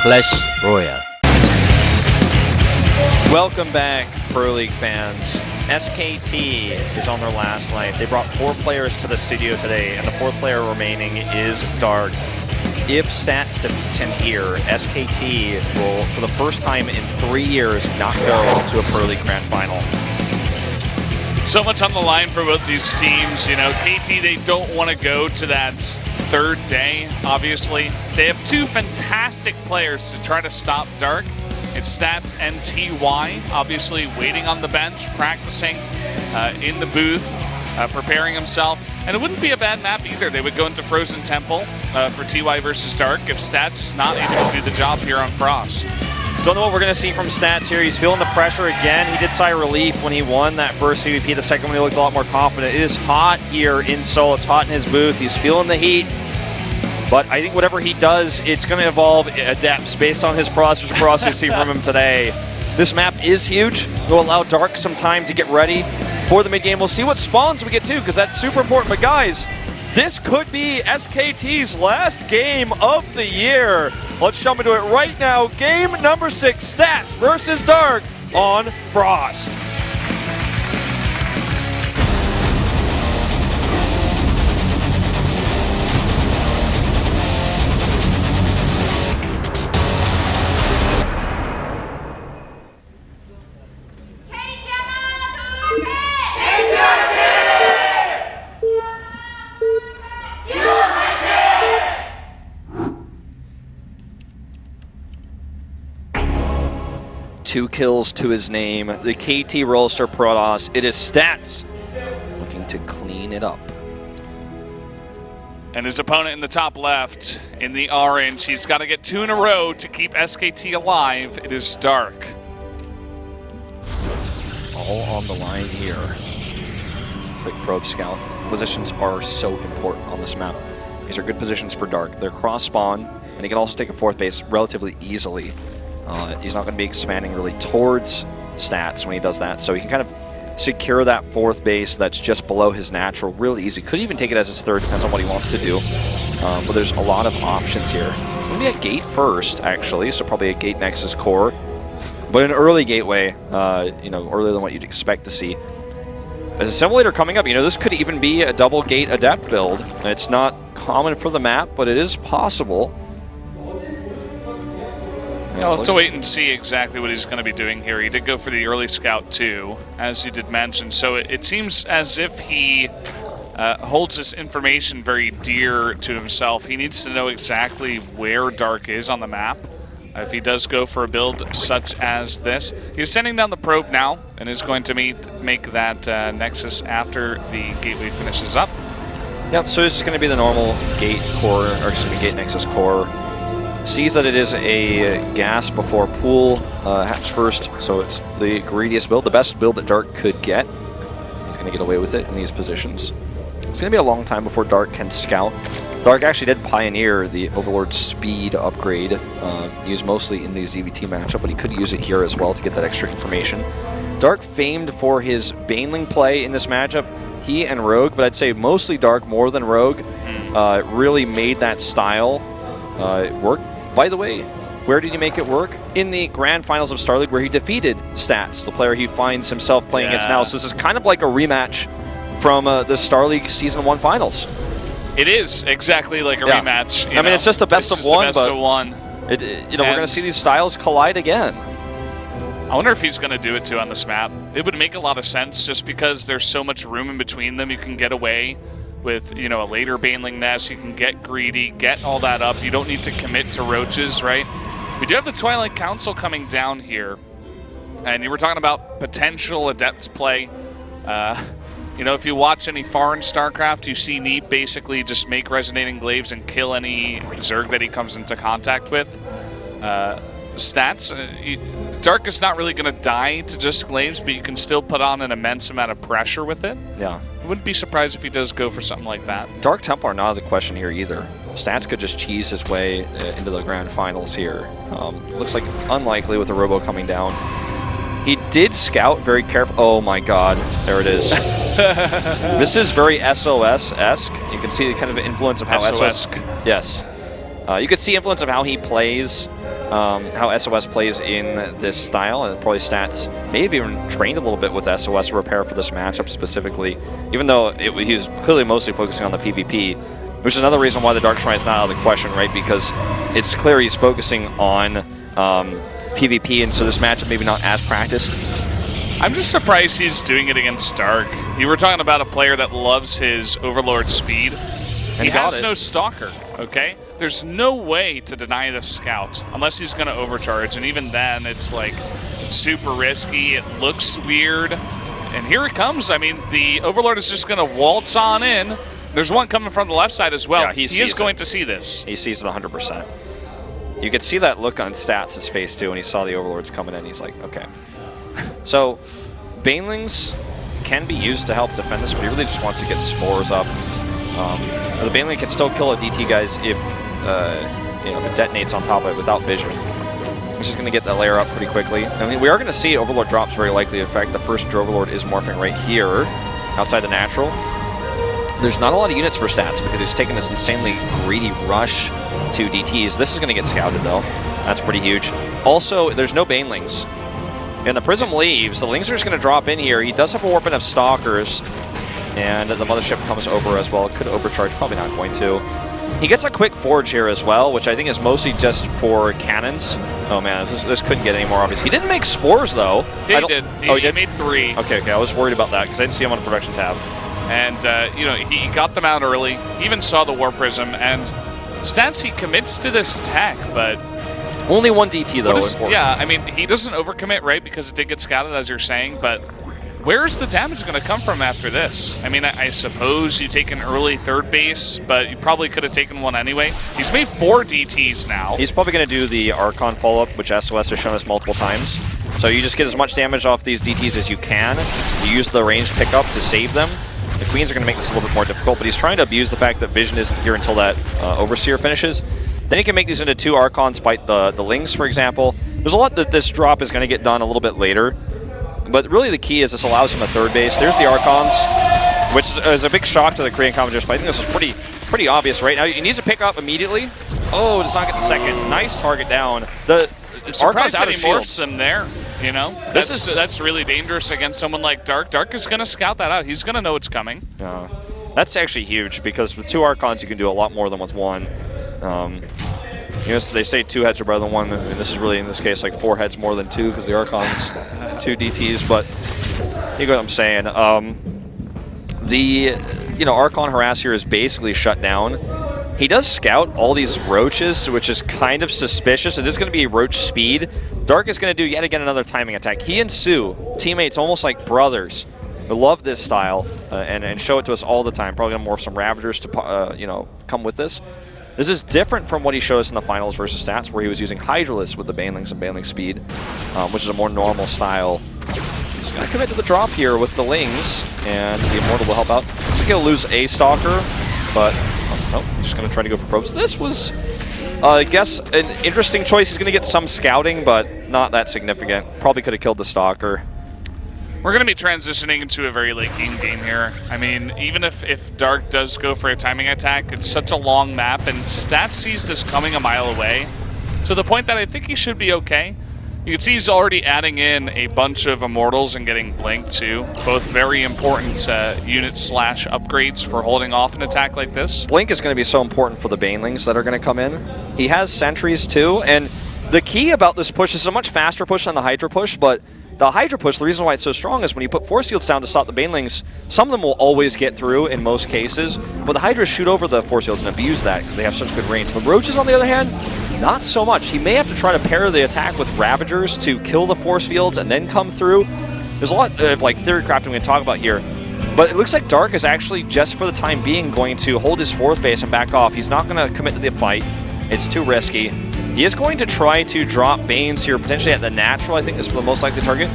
Clash Royale. Welcome back, Pro League fans. SKT is on their last night. They brought 4 players to the studio today, and the 4th player remaining is Dark. If Stats defeats him here, SKT will, for the first time in 3 years, not go to a Pro League Grand Final. So much on the line for both these teams. You know, KT, they don't want to go to that 3rd day, obviously. They have 2 fantastic players to try to stop Dark. It's Stats and TY, obviously waiting on the bench, practicing in the booth, preparing himself. And it wouldn't be a bad map either. They would go into Frozen Temple for TY versus Dark if Stats is not able to do the job here on Frost. Don't know what we're going to see from Stats here. He's feeling the pressure again. He did sigh relief when he won that first PvP. The second one, he looked a lot more confident. It is hot here in Seoul. It's hot in his booth. He's feeling the heat. But I think whatever he does, it's going to evolve adapts based on his process we see from him today. This map is huge. It'll allow Dark some time to get ready for the mid-game. We'll see what spawns we get too, because that's super important. But guys, this could be SKT's last game of the year. Let's jump into it right now. Game number 6, Stats versus Dark on Frost. Two kills to his name. The KT Rolster Protoss. It is Stats looking to clean it up. And his opponent in the top left, in the orange, he's got to get 2 in a row to keep SKT alive. It is Dark. All on the line here. Quick probe scout. Positions are so important on this map. These are good positions for Dark. They're cross spawn, and he can also take a 4th base relatively easily. He's not going to be expanding really towards Stats when he does that, so he can kind of secure that 4th base that's just below his natural really easy. Could even take it as his 3rd, depends on what he wants to do. But there's a lot of options here. It's going to be a gate first, actually, so probably a gate Nexus core. But an early gateway, you know, earlier than what you'd expect to see. As a simulator coming up, you know, this could even be a double gate adept build. It's not common for the map, but it is possible. Yeah, we'll have to wait and see exactly what he's going to be doing here. He did go for the early scout too, as you did mention. So it seems as if he holds this information very dear to himself. He needs to know exactly where Dark is on the map. If he does go for a build such as this, he's sending down the probe now and is going to make that Nexus after the gateway finishes up. Yep, so it's just going to be the normal gate core, or excuse me, gate Nexus core. Sees that it is a gas before pool hatch first, so it's the greediest build, the best build that Dark could get. He's going to get away with it in these positions. It's going to be a long time before Dark can scout. Dark actually did pioneer the Overlord speed upgrade, used mostly in the ZVT matchup, but he could use it here as well to get that extra information. Dark famed for his Baneling play in this matchup. He and Rogue, but I'd say mostly Dark more than Rogue, really made that style work. By the way, where did he make it work? In the Grand Finals of Star League, where he defeated Stats, the player he finds himself playing against now. So this is kind of like a rematch from the Star League Season 1 Finals. It is exactly like a rematch. I mean, it's just a best of one, best of one. You know, we're going to see these styles collide again. I wonder if he's going to do it too on this map. It would make a lot of sense just because there's so much room in between them. You can get away with, you know, a later Baneling nest. You can get greedy, get all that up. You don't need to commit to roaches, right? We do have the Twilight Council coming down here. And you were talking about potential adept play. You know, if you watch any foreign StarCraft, you see Neep basically just make resonating glaives and kill any Zerg that he comes into contact with. Stats, Dark is not really going to die to just glaives, but you can still put on an immense amount of pressure with it. Yeah. I wouldn't be surprised if he does go for something like that. Dark Templar not out of the question here either. Stats could just cheese his way into the Grand Finals here. Looks like unlikely with the Robo coming down. He did scout very carefully. Oh my god, there it is. This is very SOS-esque. You can see the kind of influence of how SOS. Yes. You could see influence of how he plays, how SOS plays in this style, and probably Stats maybe even trained a little bit with SOS to prepare for this matchup specifically, even though he was clearly mostly focusing on the PvP, which is another reason why the Dark Shrine is not out of the question, right? Because it's clear he's focusing on PvP, and so this matchup maybe not as practiced. I'm just surprised he's doing it against Dark. You were talking about a player that loves his Overlord speed. He has no Stalker, okay? There's no way to deny the Scout unless he's going to overcharge, and even then, it's like, it's super risky, it looks weird, and here it comes. I mean, the Overlord is just going to waltz on in. There's one coming from the left side as well. Yeah, he is going to see this. He sees it 100%. You could see that look on Stats' face, too, when he saw the Overlords coming in. He's like, okay. So, Banelings can be used to help defend this, but he really just wants to get spores up. The Baneling can still kill a DT, guys, if if it detonates on top of it without vision. He's just going to get that layer up pretty quickly. I mean, we are going to see Overlord drops very likely. In fact, the first Overlord is morphing right here, outside the natural. There's not a lot of units for Stats because he's taking this insanely greedy rush to DTs. This is going to get scouted, though. That's pretty huge. Also, there's no Banelings. And the Prism leaves. The Lings are just going to drop in here. He does have a warp in of Stalkers. And the Mothership comes over as well. It could overcharge, probably not going to. He gets a quick Forge here as well, which I think is mostly just for cannons. Oh man, this couldn't get any more obvious. He didn't make Spores, though. He did. He made 3. Okay, I was worried about that because I didn't see him on the production tab. And, he got them out early. He even saw the War Prism. And Stats, he commits to this tech, but... Only one DT, though. Yeah, I mean, he doesn't overcommit, right? Because it did get scouted, as you're saying, but where's the damage going to come from after this? I mean, I suppose you take an early third base, but you probably could have taken one anyway. He's made 4 DTs now. He's probably going to do the Archon follow-up, which SOS has shown us multiple times. So you just get as much damage off these DTs as you can. You use the ranged pickup to save them. The Queens are going to make this a little bit more difficult, but he's trying to abuse the fact that Vision isn't here until that Overseer finishes. Then he can make these into 2 Archons, fight the Lings, for example. There's a lot that this drop is going to get done a little bit later. But really the key is this allows him a third base. There's the Archons, which is a big shock to the Korean commentators, but I think this is pretty obvious right now. He needs to pick up immediately. Oh, does not get the second. Nice target down. The Archon's out of shields. Them there, you know? That's really dangerous against someone like Dark. Dark is going to scout that out. He's going to know it's coming. That's actually huge because with 2 Archons you can do a lot more than with 1. They say 2 heads are better than 1. I mean, this is really, in this case, like 4 heads more than 2 because the Archon's 2 DTs, but you know what I'm saying. Archon Harass here is basically shut down. He does scout all these Roaches, which is kind of suspicious. It is going to be Roach speed. Dark is going to do yet again another timing attack. He and Sue, teammates almost like brothers, who love this style and show it to us all the time. Probably going to morph some Ravagers to come with this. This is different from what he showed us in the finals versus Stats, where he was using Hydralisk with the Banelings and Baneling speed, which is a more normal style. He's going to commit to the drop here with the Lings, and the Immortal will help out. Looks like he'll lose a Stalker, but just going to try to go for probes. This was, I guess, an interesting choice. He's going to get some scouting, but not that significant. Probably could have killed the Stalker. We're going to be transitioning into a very late game here. I mean, even if Dark does go for a timing attack, it's such a long map, and Stats sees this coming a mile away, to the point that I think he should be okay. You can see he's already adding in a bunch of Immortals and getting Blink too. Both very important unit/upgrades for holding off an attack like this. Blink is going to be so important for the Banelings that are going to come in. He has Sentries too, and the key about this push is a much faster push than the Hydra push, but the Hydra push, the reason why it's so strong is when you put Force Fields down to stop the Banelings, some of them will always get through in most cases, but the Hydras shoot over the Force Fields and abuse that because they have such good range. The Roaches, on the other hand, not so much. He may have to try to pair the attack with Ravagers to kill the Force Fields and then come through. There's a lot of theory crafting we can talk about here, but it looks like Dark is actually, just for the time being, going to hold his 4th base and back off. He's not going to commit to the fight. It's too risky. He is going to try to drop Banes here, potentially at the natural. I think this is the most likely target.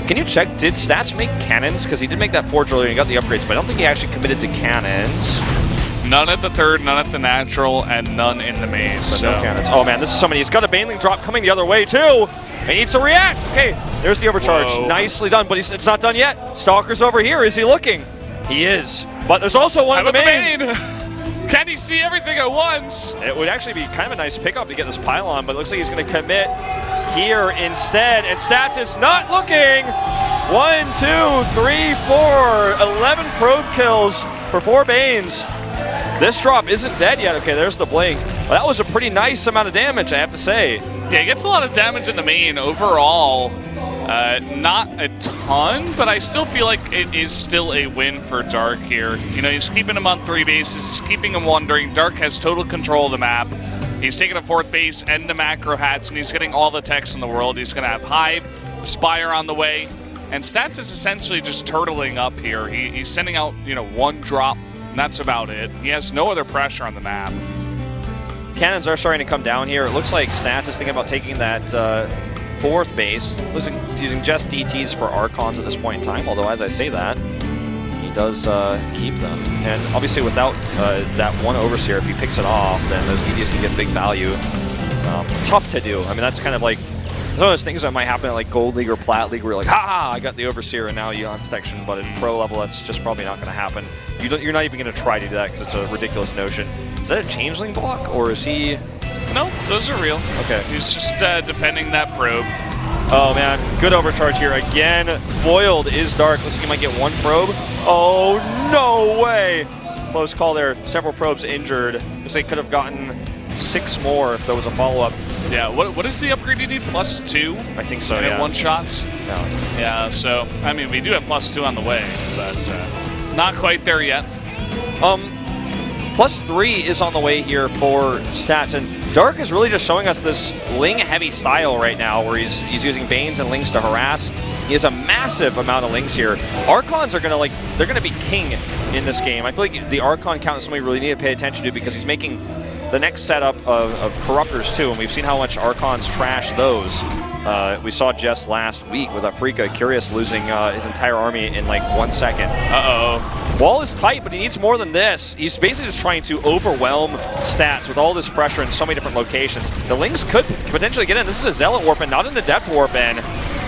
Can you check, did Stats make cannons? Because he did make that Forge earlier and he got the upgrades, but I don't think he actually committed to cannons. None at the 3rd, none at the natural, and none in the maze. So no cannons. Oh man, this is somebody. He's got a Baneling drop coming the other way too. He needs to react. Okay, there's the overcharge. Whoa. Nicely done, but it's not done yet. Stalker's over here. Is he looking? He is. But there's also one in the main. Can he see everything at once? It would actually be kind of a nice pickup to get this pylon, but it looks like he's going to commit here instead. And Stats is not looking. 1, 2, 3, 4. 11 probe kills for 4 Banes. This drop isn't dead yet. Okay, there's the blink. Well, that was a pretty nice amount of damage, I have to say. Yeah, he gets a lot of damage in the main overall. Not a ton, but I still feel like it is still a win for Dark here. You know, he's keeping him on 3 bases, he's keeping him wandering. Dark has total control of the map. He's taking a 4th base and the macro hatch, and he's getting all the techs in the world. He's going to have Hive, Spire on the way, and Stats is essentially just turtling up here. He's sending out, you know, 1 drop, and that's about it. He has no other pressure on the map. Cannons are starting to come down here. It looks like Stats is thinking about taking that 4th base, using just DTs for Archons at this point in time, although as I say that, he does keep them. And obviously without that 1 Overseer, if he picks it off, then those DTs can get big value. Tough to do. I mean, that's kind of like one of those things that might happen at like Gold League or Plat League where you're like, ha, I got the Overseer and now you on protection, but at pro level that's just probably not going to happen. You're not even going to try to do that because it's a ridiculous notion. Is that a changeling block or is he... No, those are real. Okay. He's just defending that probe. Oh man, good overcharge here. Again, foiled is Dark. Looks like he might get 1 probe. Oh, no way! Close call there. Several probes injured. Looks like he could have gotten 6 more if there was a follow-up. Yeah, what is the upgrade you need? +2? I think so, yeah. yeah. 1-shots? Yeah. Yeah, so, I mean, we do have +2 on the way, but not quite there yet. +3 is on the way here for Stats, and Dark is really just showing us this Ling-heavy style right now, where he's using Banes and Lings to harass. He has a massive amount of Lings here. Archons are they're gonna be king in this game. I feel like the Archon count is something we really need to pay attention to because he's making the next setup of Corruptors too, and we've seen how much Archons trash those. We saw just last week with Afrika, Curious losing his entire army in like 1 second. Uh-oh. Wall is tight, but he needs more than this. He's basically just trying to overwhelm Stats with all this pressure in so many different locations. The Lings could potentially get in. This is a Zealot Warp in, not in the Depth Warp in.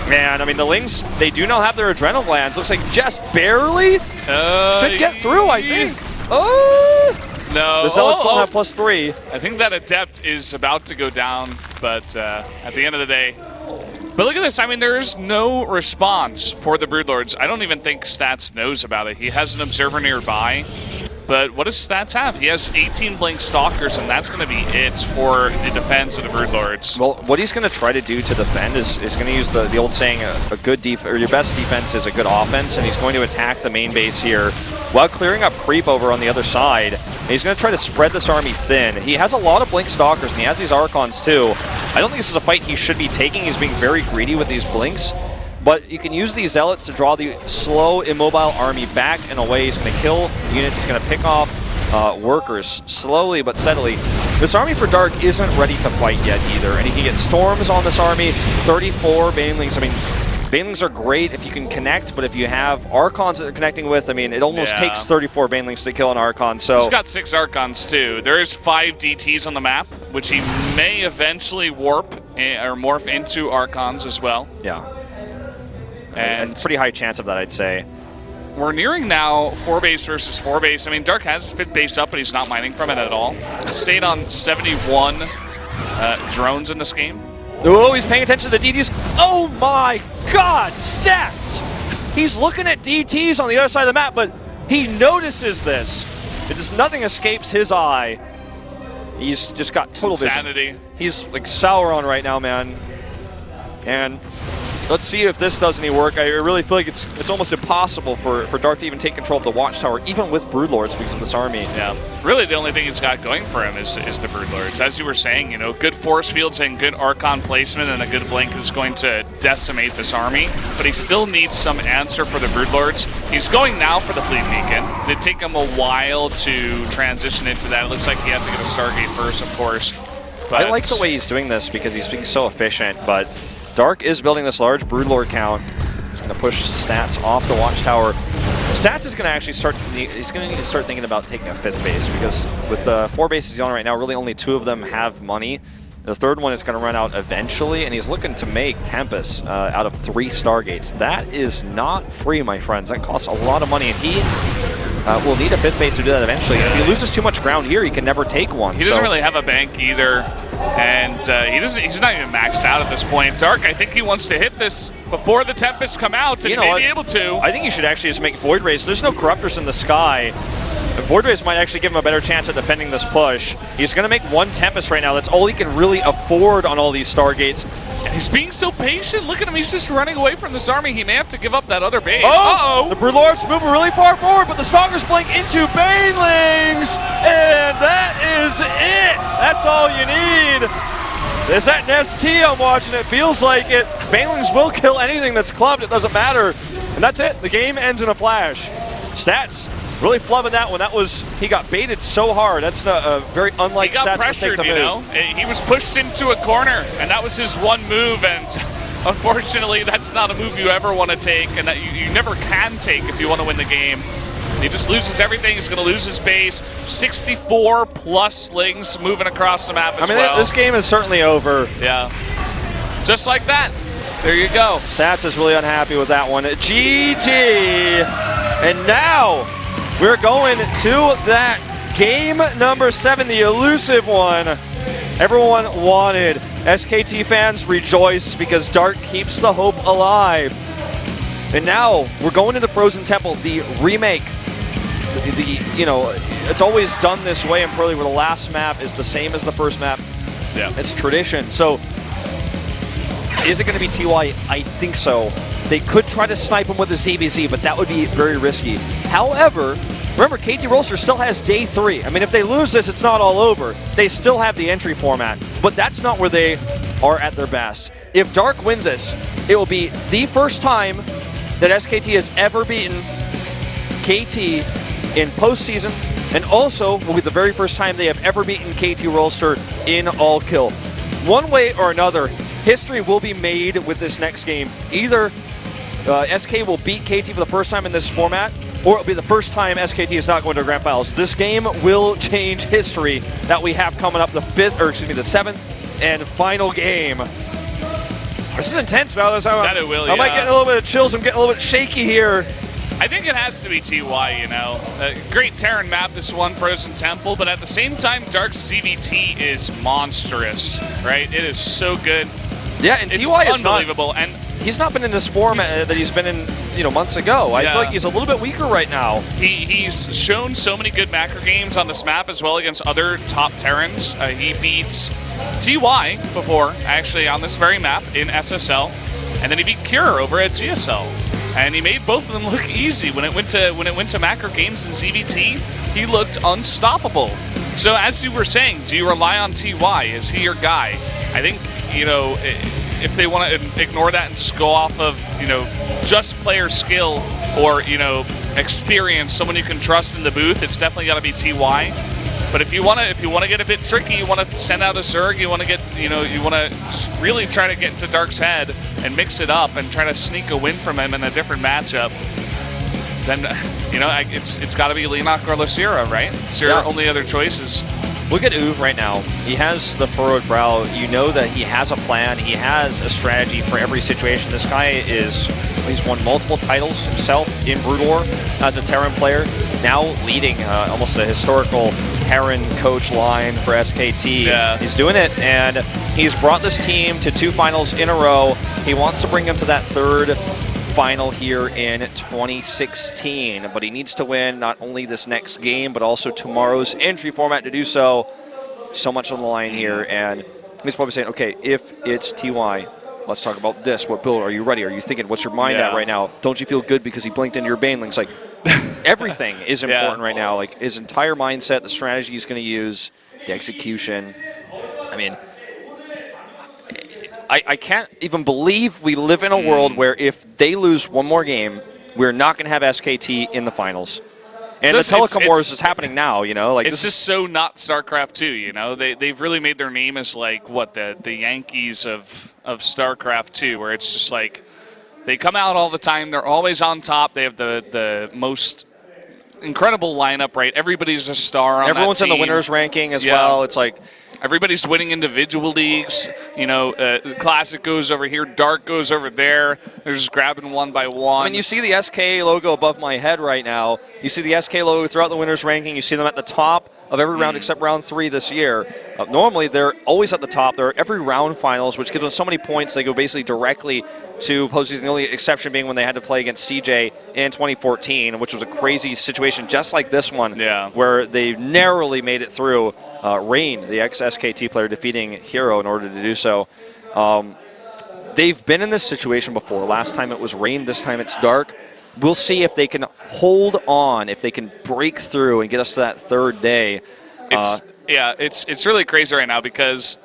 Man, I mean, the Lings, they do not have their Adrenal Glands. Looks like just barely should get through, I think. No. The Zealots still have +3. I think that Adept is about to go down, but at the end of the day. But look at this. I mean, there is no response for the Broodlords. I don't even think Stats knows about it. He has an Observer nearby. But what does Stats have? He has 18 Blink Stalkers, and that's going to be it for the defense of the Broodlords. Well, what he's going to try to do to defend is going to use the old saying, a good or your best defense is a good offense, and he's going to attack the main base here while clearing up creep over on the other side. And he's going to try to spread this army thin. He has a lot of Blink Stalkers, and he has these Archons too. I don't think this is a fight he should be taking. He's being very greedy with these Blinks. But you can use these Zealots to draw the slow, immobile army back and away. He's going to kill units. He's going to pick off workers slowly but steadily. This army for Dark isn't ready to fight yet either. And he can get Storms on this army. 34 Banelings. I mean, Banelings are great if you can connect, but if you have Archons that they're connecting with, I mean, it almost takes 34 Banelings to kill an Archon. So he's got 6 Archons too. There is 5 DTs on the map, which he may eventually warp or morph into Archons as well. Yeah. And it's a pretty high chance of that, I'd say. We're nearing now 4 base versus 4 base. I mean, Dark has his 5th base up, but he's not mining from it at all. Stayed on 71 drones in this game. Oh, he's paying attention to the DTs. Oh my God, Stats! He's looking at DTs on the other side of the map, but he notices this. Nothing escapes his eye. He's just got total insanity. Vision. He's like Sauron right now, man. And let's see if this does any work. I really feel like it's almost impossible for Dark to even take control of the Watchtower, even with Broodlords because of this army. Yeah, really the only thing he's got going for him is the Broodlords. As you were saying, you know, good force fields and good Archon placement and a good blink is going to decimate this army, but he still needs some answer for the Broodlords. He's going now for the Fleet Beacon. Did take him a while to transition into that. It looks like he had to get a Stargate first, of course. But I like the way he's doing this because he's being so efficient, but Dark is building this large Broodlord count. He's going to push Stats off the Watchtower. Stats is going to actually he's going to need to start thinking about taking a 5th base because with the 4 bases he's on right now, really only 2 of them have money. The 3rd one is going to run out eventually, and he's looking to make Tempest out of 3 Stargates. That is not free, my friends. That costs a lot of money, and he will need a 5th base to do that eventually. And if he loses too much ground here, he can never take one. He doesn't really have a bank either, and he's not even maxed out at this point. Dark, I think he wants to hit this before the Tempests come out, and he may be able to. I think he should actually just make Void Rays. There's no Corruptors in the sky. And Void Rays might actually give him a better chance at defending this push. He's going to make 1 Tempest right now. That's all he can really afford on all these Stargates. And he's being so patient. Look at him. He's just running away from this army. He may have to give up that other base. Oh! The Brulords moving really far forward, but the Stalkers blink into Banelings. And that is it. That's all you need. Is that an ST I'm watching? It feels like it. Banelings will kill anything that's clubbed. It doesn't matter. And that's it. The game ends in a flash. Stats really flubbing that one. That was, he got baited so hard. That's a very unlike Stats mistake to you know. He was pushed into a corner, and that was his one move. And unfortunately, that's not a move you ever want to take, and that you never can take if you want to win the game. He just loses everything. He's going to lose his base. 64 plus slings moving across the map as well. I mean, this game is certainly over. Yeah. Just like that. There you go. Stats is really unhappy with that one. GG. And now we're going to that game number 7, the elusive one. Everyone wanted. SKT fans rejoice because Dark keeps the hope alive. And now we're going into Frozen Temple, the remake. You know, it's always done this way in Pro League where the last map is the same as the first map. Yeah. It's tradition. So is it going to be TY? I think so. They could try to snipe him with a ZVZ, but that would be very risky. However, remember, KT Rolster still has day 3. I mean, if they lose this, it's not all over. They still have the entry format, but that's not where they are at their best. If Dark wins this, it will be the first time that SKT has ever beaten KT in postseason, and also will be the very first time they have ever beaten KT Rolster in all kill. One way or another, history will be made with this next game. Either SK will beat KT for the first time in this format, or it'll be the first time SKT is not going to grand finals. This game will change history that we have coming up the 7th and final game. This is intense, Val. It will, I might get a little bit of chills. I'm getting a little bit shaky here. I think it has to be TY, you know. Great Terran map, this one, Frozen Temple, but at the same time, Dark's ZVT is monstrous, right? It is so good. Yeah, and TY is unbelievable. And he's not been in this format that he's been in, you know, months ago. I feel like he's a little bit weaker right now. He's shown so many good macro games on this map as well against other top Terrans. He beats TY before, actually, on this very map in SSL, and then he beat Cure over at GSL. And he made both of them look easy. When it went to macro games in ZVT, he looked unstoppable. So as you were saying, do you rely on TY? Is he your guy? I think, you know, if they want to ignore that and just go off of, you know, just player skill or, you know, experience, someone you can trust in the booth, it's definitely got to be TY. But if you want to get a bit tricky, you want to send out a Zerg, you want to get, you know, you want to just really try to get into Dark's head and mix it up and try to sneak a win from him in a different matchup, then, you know, it's got to be Leonok or Lysira, right? It's your only other choices. Look at Uve right now. He has the furrowed brow. You know that he has a plan. He has a strategy for every situation. This guy he's won multiple titles himself in Broodwar as a Terran player, now leading almost a historical Terran coach line for SKT. Yeah. He's doing it, and he's brought this team to 2 finals in a row. He wants to bring them to that 3rd final here in 2016, but he needs to win not only this next game, but also tomorrow's entry format to do so. So much on the line here, and he's probably saying, okay, if it's TY, let's talk about this. What build? Are you ready? Are you thinking? What's your mind at right now? Don't you feel good because he blinked into your Banelings? Like, everything is important right now. Like, his entire mindset, the strategy he's going to use, the execution. I mean, I can't even believe we live in a world where if they lose one more game, we're not going to have SKT in the finals. And the Telecom Wars is happening now, you know? Like, it's just so not StarCraft 2, you know? They've really made their name as, like, what, the Yankees of StarCraft 2, where it's just like they come out all the time. They're always on top. They have the most incredible lineup, right? Everybody's a star on Everyone's that team. in the winners ranking as well. It's like, Everybody's winning individual leagues. You know, Classic goes over here, Dark goes over there. They're just grabbing one by one. I mean, you see the SK logo above my head right now. You see the SK logo throughout the winners ranking. You see them at the top of every round except round 3 this year. Normally, they're always at the top. They're every round finals, which gives them so many points. They go basically directly to postseason. The only exception being when they had to play against CJ in 2014, which was a crazy situation just like this one, where they narrowly made it through. Rain, the ex-SKT player, defeating Hero in order to do so. They've been in this situation before. Last time it was Rain, this time it's Dark. We'll see if they can hold on, if they can break through and get us to that 3rd day. It's really crazy right now because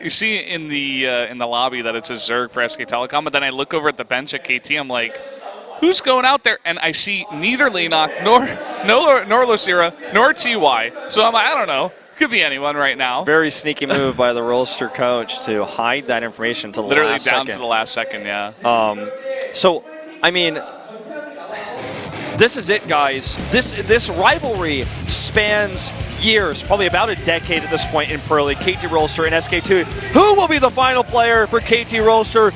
you see in the lobby that it's a Zerg for SK Telecom, but then I look over at the bench at KT, I'm like, who's going out there? And I see neither Lenok, nor Lucira, nor TY. So I'm like, I don't know. Could be anyone right now. Very sneaky move by the Rolster coach to hide that information to the literally last down second. to the last second, yeah. So, I mean, this is it, guys. This rivalry spans years, probably about a decade at this point in Pro League. KT Rolster and SK2. Who will be the final player for KT Rolster?